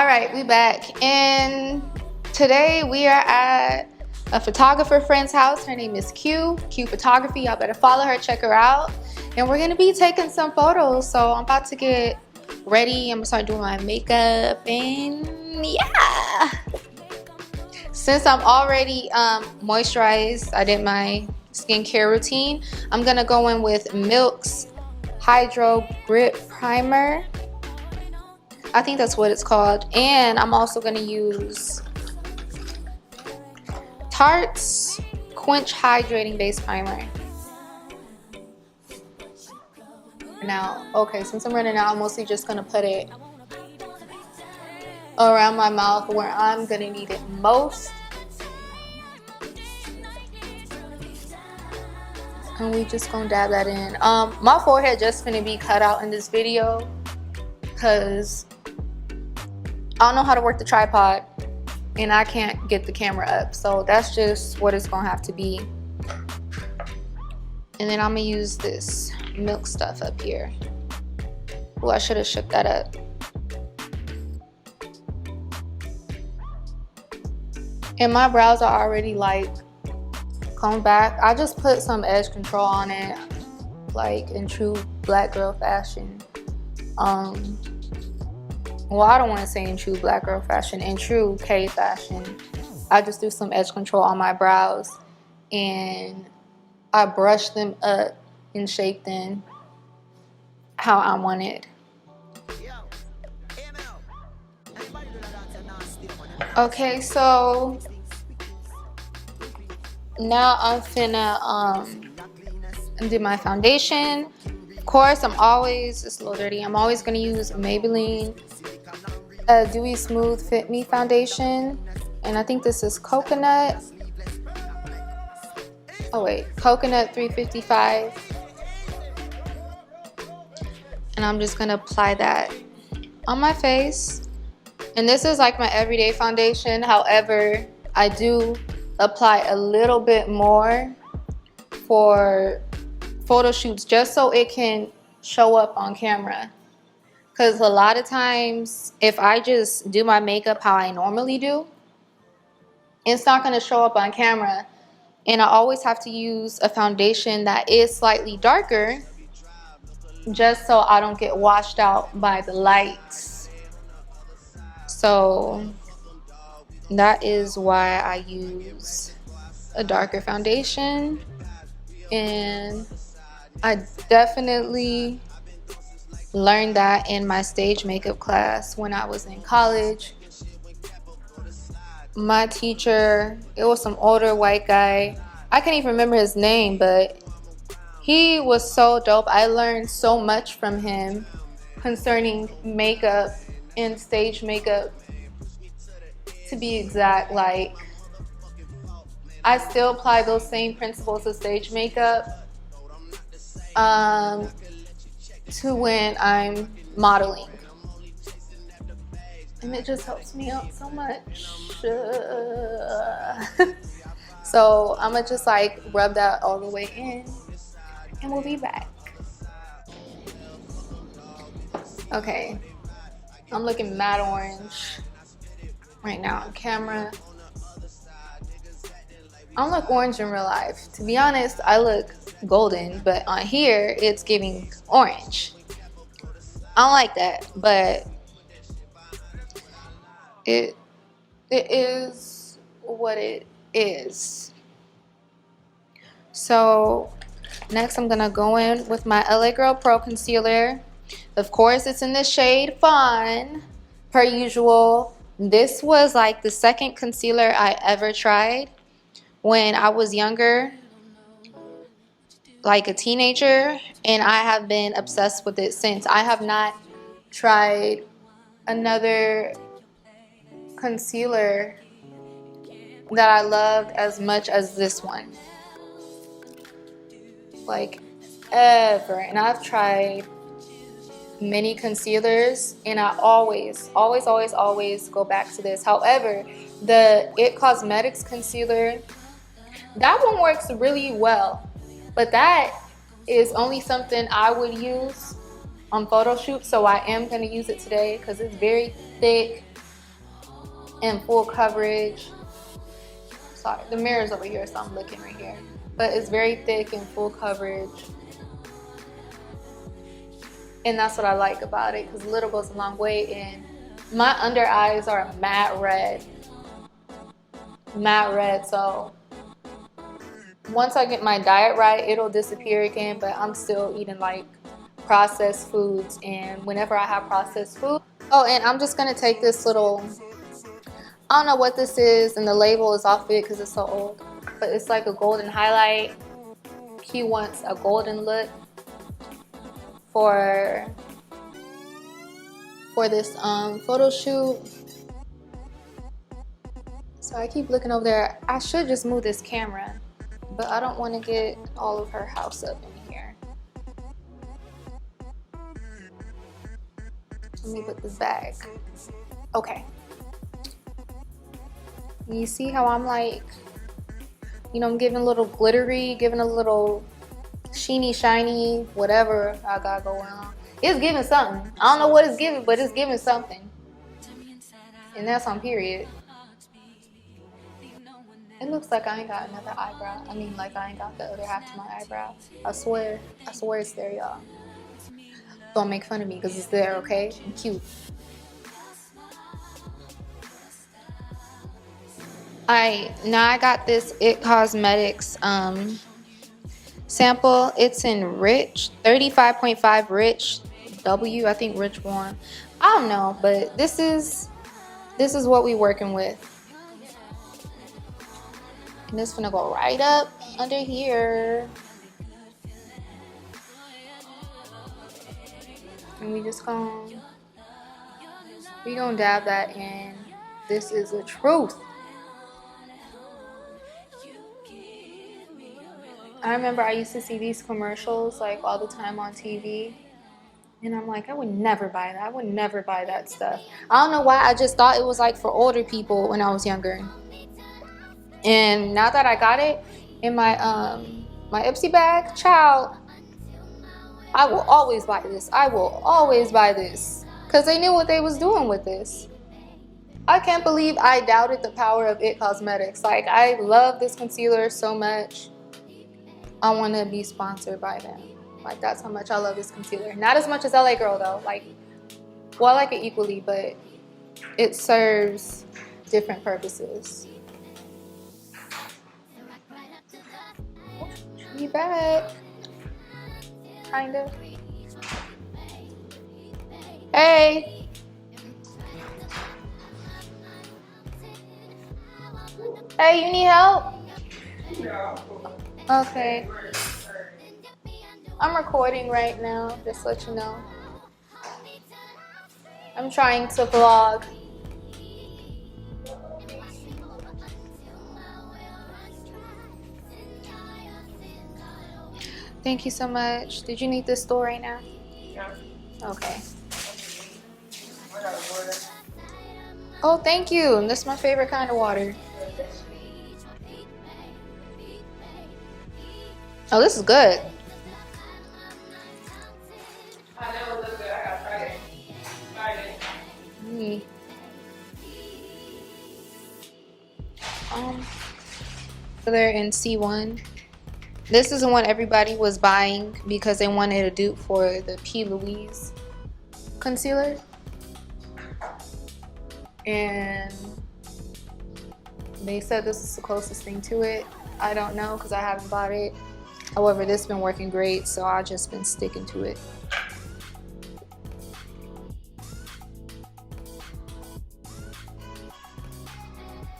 right, we back, and today we are at a photographer friend's house. Her name is Q Photography. Y'all better follow her, check her out, and we're gonna be taking some photos. So I'm about to get ready. I'm gonna start doing my makeup, and yeah. Since I'm already moisturized, I did my skincare routine. I'm gonna go in with Milk's Hydro Grip Primer. I think that's what it's called. And I'm also gonna use Tarte's Quench Hydrating Base Primer. Now, okay, since I'm running out, I'm mostly just gonna put it around my mouth where I'm gonna need it most. And we just gonna dab that in. My forehead just gonna be cut out in this video because I don't know how to work the tripod and I can't get the camera up. So that's just what it's gonna have to be. And then I'm gonna use this Milk stuff up here. Oh, I should have shook that up. And my brows are already like combed back. I just put some edge control on it, like in true black girl fashion. Well, I don't want to say in true black girl fashion, in true K fashion. I just do some edge control on my brows and I brush them up and shape them how I want it. Okay, so now I'm finna do my foundation. Of course, I'm always, it's a little dirty, I'm always gonna use Maybelline Dewy Smooth Fit Me foundation, and I think this is Coconut. Oh wait, Coconut 355. And I'm just gonna apply that on my face. And this is like my everyday foundation. However, I do apply a little bit more for photo shoots just so it can show up on camera. Because a lot of times, if I just do my makeup how I normally do, it's not going to show up on camera. And I always have to use a foundation that is slightly darker just so I don't get washed out by the lights. So that is why I use a darker foundation. And I definitely learned that in my stage makeup class when I was in college. My teacher, it was some older white guy. I can't even remember his name, but he was so dope. I learned so much from him concerning makeup and stage makeup. To be exact, like I still apply those same principles of stage makeup to when I'm modeling, and it just helps me out so much. So I'm gonna just like rub that all the way in, and we'll be back. Okay, I'm looking mad orange right now on camera. I don't look orange in real life. To be honest, I look golden, but on here it's giving orange. I don't like that, but it is what it is. So next I'm gonna go in with my LA Girl Pro Concealer. Of course, it's in the shade Fawn, per usual. This was like the second concealer I ever tried when I was younger, like a teenager, and I have been obsessed with it since. I have not tried another concealer that I loved as much as this one, like ever. And I've tried many concealers and I always go back to this. However, the It Cosmetics concealer, that one works really well, but that is only something I would use on photo shoots, so I am going to use it today because it's very thick and full coverage. Sorry, the mirror's over here, so I'm looking right here. But it's very thick and full coverage. And that's what I like about it, because little goes a long way. And my under eyes are matte red. Matte red, so once I get my diet right, it'll disappear again, but I'm still eating like processed foods. And whenever I have processed food, oh, and I'm just gonna take this little, I don't know what this is, and the label is off it because it's so old, but it's like a golden highlight. He wants a golden look for this photo shoot. So I keep looking over there. I should just move this camera, but I don't want to get all of her house up in here. Let me put this back. Okay. You see how I'm like, you know, I'm giving a little glittery, giving a little sheeny, shiny, whatever I got going on. It's giving something. I don't know what it's giving, but it's giving something. And that's on period. It looks like I ain't got another eyebrow. I mean, like I ain't got the other half to my eyebrow. I swear it's there, y'all. Don't make fun of me because it's there, okay? I'm cute. Now I got this It Cosmetics sample. It's in Rich, 35.5 Rich W, I think Rich 1. I don't know, but this is what we working with. And it's gonna go right up under here. And we gonna dab that in. This is the truth. I remember I used to see these commercials like all the time on TV. And I'm like, I would never buy that. I would never buy that stuff. I don't know why. I just thought it was like for older people when I was younger. And now that I got it in my my Ipsy bag, child, I will always buy this. I will always buy this. Because they knew what they was doing with this. I can't believe I doubted the power of It Cosmetics. Like, I love this concealer so much. I want to be sponsored by them. Like, that's how much I love this concealer. Not as much as LA Girl, though. Like, well, I like it equally, but it serves different purposes. Be back. Kind of. Hey. Hey, you need help? Okay. I'm recording right now, just to let you know. I'm trying to vlog. Thank you so much. Did you need this store right now? Yeah. Okay. Oh, thank you. That's my favorite kind of water. Oh, this is good. I know it looks good. I gotta try it. They're in C1. This is the one everybody was buying because they wanted a dupe for the P. Louise concealer. And they said this is the closest thing to it. I don't know because I haven't bought it. However, this has been working great, so I've just been sticking to it.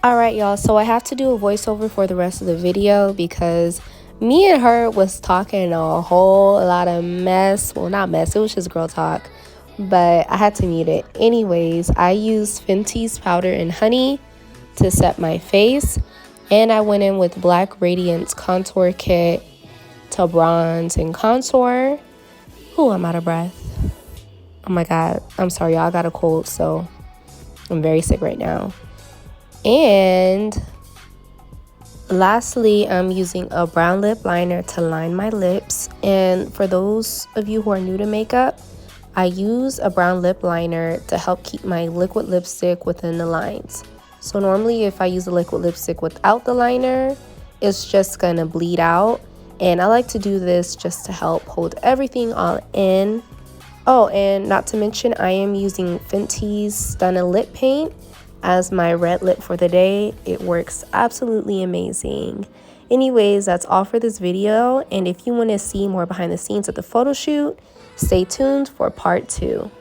Alright y'all, so I have to do a voiceover for the rest of the video because me and her was talking a whole lot of mess. Well, not mess, it was just girl talk, but I had to mute it. Anyways, I used Fenty's powder and honey to set my face, and I went in with Black Radiance contour kit to bronze and contour. Ooh, I'm out of breath. Oh my god, I'm sorry y'all, I got a cold, so I'm very sick right now. And lastly, I'm using a brown lip liner to line my lips. And for those of you who are new to makeup, I use a brown lip liner to help keep my liquid lipstick within the lines. So normally if I use a liquid lipstick without the liner, it's just gonna bleed out. And I like to do this just to help hold everything all in. Oh, and not to mention, I am using Fenty's Stunna Lip Paint as my red lip for the day. It works absolutely amazing. Anyways, that's all for this video. And if you want to see more behind the scenes of the photo shoot, stay tuned for part 2.